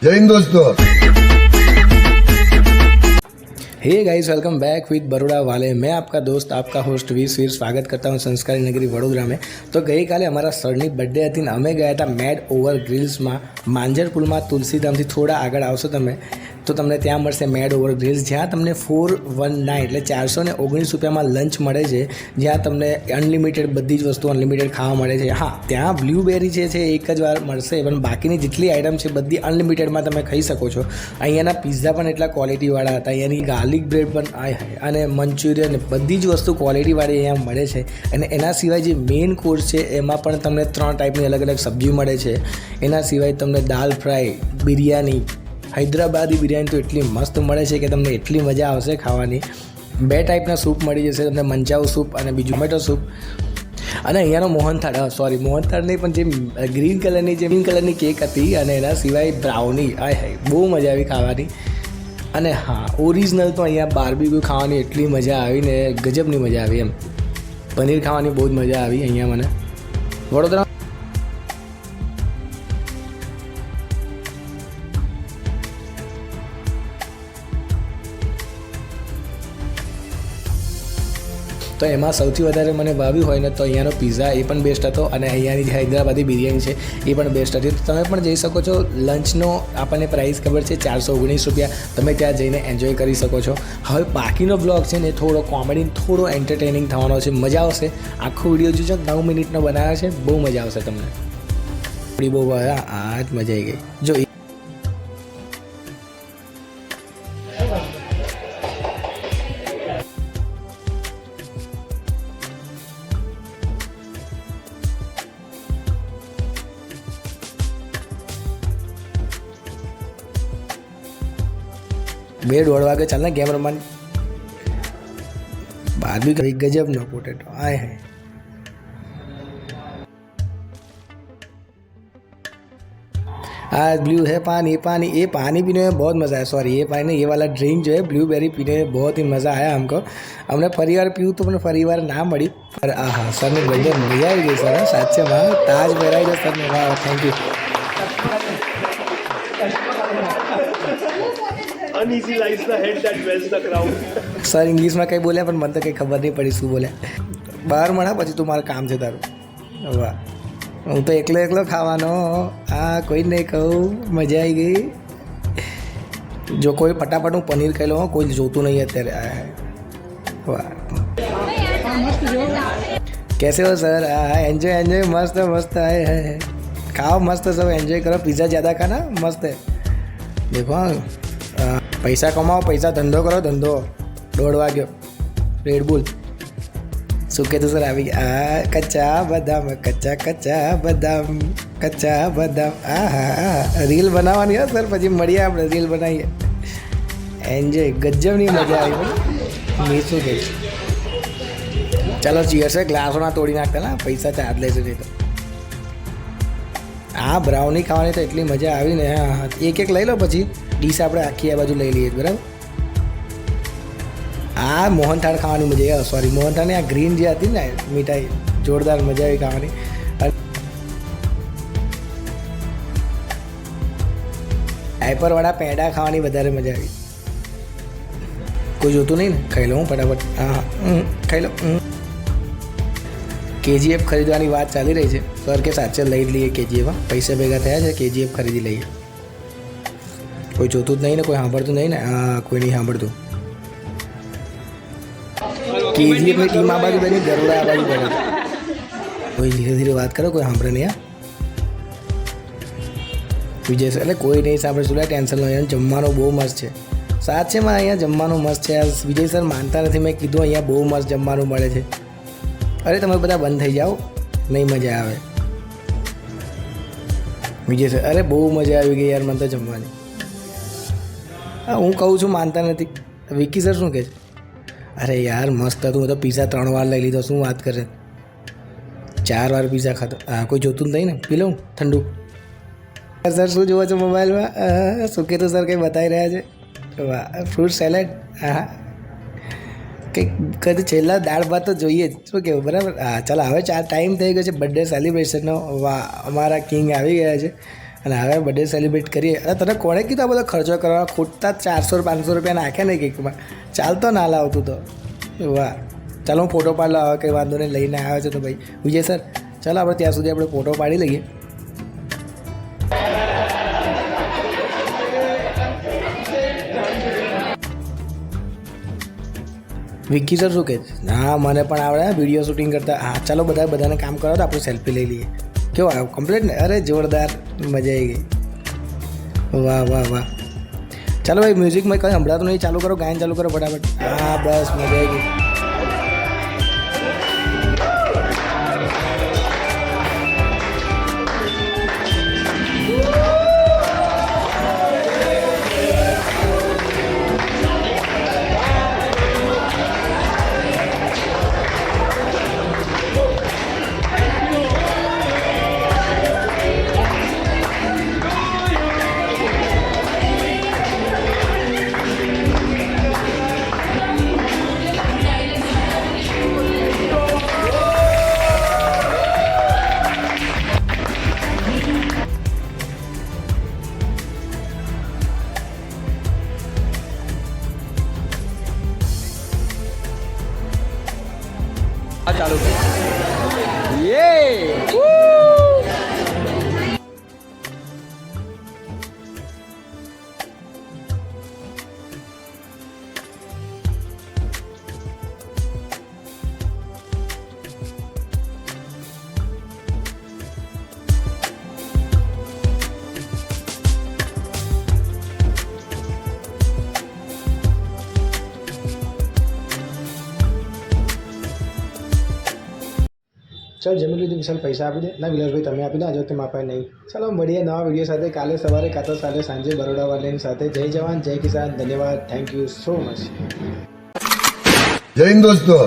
जय हिंद दोस्तों। Hey guys, welcome back with Baroda वाले। मैं आपका दोस्त, आपका होस्ट वीर स्वागत करता हूँ संस्कारी नगरी वडोदरा में। तो गई काले अमरा सर की बर्थडे थी, अमे गया था मैड ओवर ग्रिल्स में मांजरपुल में तुलसीधाम थी थोड़ा आगे आवशो तमे तो तमने त्या मळशे मैड ओवर ग्रिल्स, ज्यां तमने 419 એટલે 419 રૂપિયામાં લંચ મળે છે, જ્યાં તમને અનલિમિટેડ બધી જ વસ્તુ અનલિમિટેડ ખાવા મળે છે। હા, ત્યાં બ્લ્યુબેરી છે એક જ વાર મળશે, પણ બાકીની જેટલી આઇટમ છે બધી અનલિમિટેડમાં તમે ખાઈ શકો છો। અહીંયાના પિઝા પણ એટલા ક્વોલિટીવાળા હતા, અહીંયાની ગાર્લિક બ્રેડ પણ અને મંચુરિયન બધી જ વસ્તુ ક્વોલિટીવાળી અહીંયા મળે છે। અને એના સિવાય જે મેઇન કોર્સ છે એમાં પણ તમને 3 ટાઈપની અલગ અલગ સબ્જી મળે છે। એના સિવાય તમને દાલ ફ્રાય, બિરયાની, हैदराबादी बिरयानी तो एटली मस्त मळे छे कि तमने एटली मजा आवशे खावानी। 2 टाइपना सूप मळी जशे तमने, मंचाऊ सूप अने बीजुं टोमेटो सूप। अने अहींयानो मोहनथाळ, सॉरी मोहनथाळ नहीं पण जे ग्रीन कलरनी केक हती अने एना सिवाय ब्राउनी, आय हाय बहु मजा आवी खावानी। अने हाँ, ओरिजिनल तो अहींया बारबीक्यू खावानी एटली मजा आवी ने गजबनी मजा आवी। एम पनीर खावानी बहुत मजा आवी अहींया मने। वडोदरा तो एम सौथी वधारे मने भाव्युं होय ने तो अहींयानो पीઝા ए पण बेस्ट हतो अने अहींयानी जे हैदराबादी बिरयानी छे ए पण बेस्ट हती। तो तमे पण जई शको छो। लंचनो आपणे प्राइस खबर छे 419 रुपया, तमे त्यां जईने एन्जॉय करी शको छो। हवे बाकीनो ब्लॉग छे ने थोड़ो कॉमेडी, थोड़ो एंटरटेनिंग थवानो छे, मजा आवशे। आखो विडियो जोजो, 9 मिनिटनो बनाव्यो छे, बहु मजा आवशे तमने। थोड़ी बहु आज मजा आई गई। जो બે દોઢ વાગે ચાલ ને ગેમ રમવાની। બારબી કઈ ગજબ નો પોટેટો, આય હે। आज ब्लू है पानी पानी, ये पानी पीने में बहुत मज़ा आया। सॉरी, ये पानी नहीं, ये वाला ड्रिंक जो है ब्लूबेरी पीने में बहुत ही मज़ा आया हमको। हमने परिवार पीऊँ तो मैंने परिवार ना मળી, पर आहा सर ने गजब मजा आई गई सर। साचे में ताज પહેરાઈ दो सर ने, वाह thank you. Uneasy lies the head that wears the crown. Sir English में कई बोल्या पण મને તો કઈ ખબર નહીં પડી શું બોલ્યા। બહાર મળ્યા પછી તું મારું કામ છે તારું। વાહ, હું તો એકલો ખાવાનો। આ કોઈ નહીં કહું, મજા આવી ગઈ। જો કોઈ ફટાફટ હું પનીર ખાઈ લઉં, કોઈ જોતું નહીં અત્યારે। વાહ, कैसे हो सर? एंजॉय मस्त मस्त है। खाओ मस्त, सब एंजॉय करो। पिज़्ज़ा ज़्यादा खाना, मस्त है। देखो पैसा कमाओ, पैसा धंधो करो, धंधो। 1:30 वाग्यो रेडबुल सूके तो सर आ गया। कच्चा बदाम, कच्चा बदाम। हाँ रील बनावानी है सर, पछी मळीए आपणे, रील बनावीए। एंजॉय, गजबनी मजा आई। मैं शू कहीश। चलो चीयर्स है। ग्लासों ना तोड़ी नाखता ना, पैसा चार्ज लेशे नहीं तो। हाँ, ब्राउनी खावानी तो एटली मजा आई ने। हाँ, एक लई लो, पछी ડીશ આપણે આખી આ બાજુ લઈ લઈએ, બરાબર। આ મોહનથાળ ખાવાની મજા આવી। સોરી, મોહનથાળની આ ગ્રીન જે હતી ને મીઠાઈ, જોરદાર મજા આવી ખાવાની। ડાયપરવાળા પેંડા ખાવાની વધારે મજા આવી। કોઈ જોતું નહીં ને, ખાઈ લઉં ફટાફટ। હા ખાઈ લો। KGF ખરીદવાની વાત ચાલી રહી છે। સર કે સાચે લઈ જ લઈએ KGF। પૈસા ભેગા થયા છે, KGF ખરીદી લઈએ। कोई जोतु ज नहीं ने, कोई सांभळतुं नहीं ने। हाँ, कोई नहीं सांभळतुं। KGF ની ટીમ આ બાજુ બની, ગરુડા આ બાજુ બની। कोई धीरे धीरे बात करो, कोई सांभळे नहीं। विजय सर એટલે કોઈ નહીં સાંભળે, શું ટેન્શન લો। અહીંયા જમવાનું બહુ મસ્ત છે। સાચેમાં અહીંયા જમવાનું મસ્ત છે। વિજય સર માનતા નથી, મેં કીધું અહીંયા બહુ મસ્ત જમવાનું મળે છે। અરે તમે બધા બંધ થઈ જાઓ, નહીં મજા આવે। વિજય સર, અરે બહુ મજા આવી ગઈ યાર મને તો જમવાની। हाँ, हूँ कहूँ छूँ मानता नहीं। विक्की सर शू कहे? अरे यार मस्त तू तो पिज़्ज़ा 3 વાર लई लीधो, शू बात करे। 4 વાર पिज़्ज़ा खातो। हाँ, कोई जोतुं नहीं ने, पी लूँ ठंडू। सर शू जुओ छो मोबाइल में? शू कीधुं सर, कई बताई रह्या छे? वाह, फ्रूट सैलेड। हाँ, કંઈક કદી છેલ્લા દાળ ભાત તો જોઈએ જ, શું કહેવું, બરાબર? હા ચાલો, હવે 4 ટાઈમ થઈ ગયો છે બર્થડે સેલિબ્રેશનનો। વાહ, અમારા કિંગ આવી ગયા છે। અને હવે બર્થડે સેલિબ્રેટ કરીએ. અરે તને કોણે કીધું આ બધો ખર્ચો કરવા? ખોટા 400-500 રૂપિયા નાખ્યા ને કેકમાં. ચાલતો ના લાવતું તો. વાહ, ચાલો હું ફોટો પાડી લાવ. કંઈ વાંધો નહીં, લઈને આવ્યો છે તો ભાઈ વિજય સર, ચાલો આપણે ત્યાં સુધી આપણે ફોટો પાડી લઈએ. વિક્કી સર શું કહે છે? હા, મને પણ આવડે વિડીયો શૂટિંગ કરતા. હા ચાલો બધાને કામ કરો તો આપણે સેલ્ફી લઈ લઈએ. કેવો આવ્યો? કમ્પ્લીટ ને? અરે જોરદાર, મજા આવી ગઈ. વાહ વાહ વાહ. ચાલો ભાઈ, મ્યુઝિકમાં કંઈ સંભળાતું નહીં, ચાલુ કરો, ગાયન ચાલુ કરો ફટાફટ. હા બસ, મજા આવી ગઈ. ચાલુ યે. ચાલ જમી લીધું વિશાલ, પૈસા આપી દે. ના વિલાસભાઈ તમે આપી દો, આજે તમે આપાય નહીં. ચાલો મળીએ નવા વિડીયો સાથે કાલે સવારે, કાં તો કાલે સાંજે બરોડા વાળાની સાથે. જય જવાન જય કિસાન. ધન્યવાદ, થેન્ક યુ સો મચ. જય હિન્દ દોસ્તો.